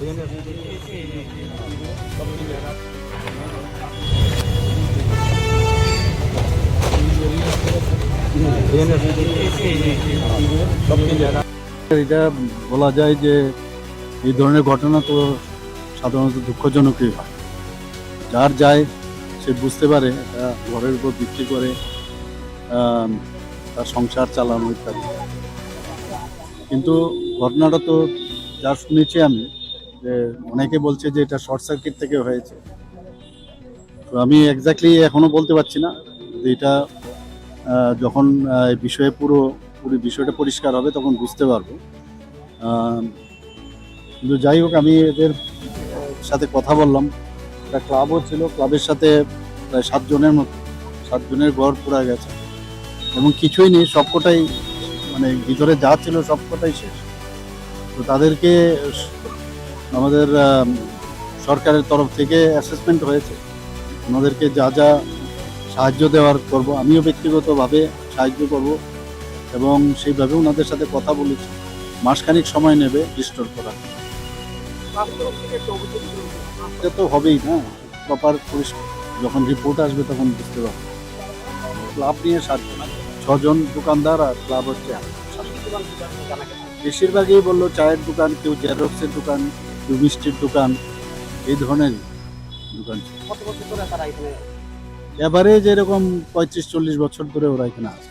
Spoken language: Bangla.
এটা বলা যায় যে এই ধরনের ঘটনা তো সাধারণত দুঃখজনকই হয়। যার যায় সে বুঝতে পারে এটা ঘরের উপর ভিত্তি করে তার সংসার চালানো ইত্যাদি। কিন্তু ঘটনাটা তো যা শুনেছি আমি, যে অনেকে বলছে যে এটা শর্ট সার্কিট থেকে হয়েছে। তো আমি এক্স্যাক্টলি এখনো বলতে পারছি না যে এটা যখন বিষয়ে পুরো বিষয়টা পরিষ্কার হবে তখন বুঝতে পারবো। কিন্তু যাই হোক, আমি এদের সাথে কথা বললাম, একটা ক্লাবও ছিল, ক্লাবের সাথে প্রায় 7 জনের মতো, 7 জনের ঘর পুরা গেছে এবং কিছুই নেই, সবকটাই মানে ভিতরে যা ছিল সবকটাই শেষ। তো তাদেরকে আমাদের সরকারের তরফ থেকে অ্যাসেসমেন্ট হয়েছে, ওনাদেরকে যা যা সাহায্য দেওয়ার করব, আমিও ব্যক্তিগতভাবে সাহায্য করব এবং সেইভাবে ওনাদের সাথে কথা বলেছি। মাসখানিক সময় নেবে রিস্টোর করার। এটা তো হবেই না, প্রপার যখন রিপোর্ট আসবে তখন বুঝতে পারবো। ক্লাব নিয়ে 6 জন দোকানদার আর ক্লাব হচ্ছে 7। বেশিরভাগই বললো চায়ের দোকান, কেউ জেরক্সের দোকান, কেউ মিষ্টির দোকান, এই ধরনের দোকান। এবারে যেরকম 35-40 বছর ধরে ওরা এখানে আছে।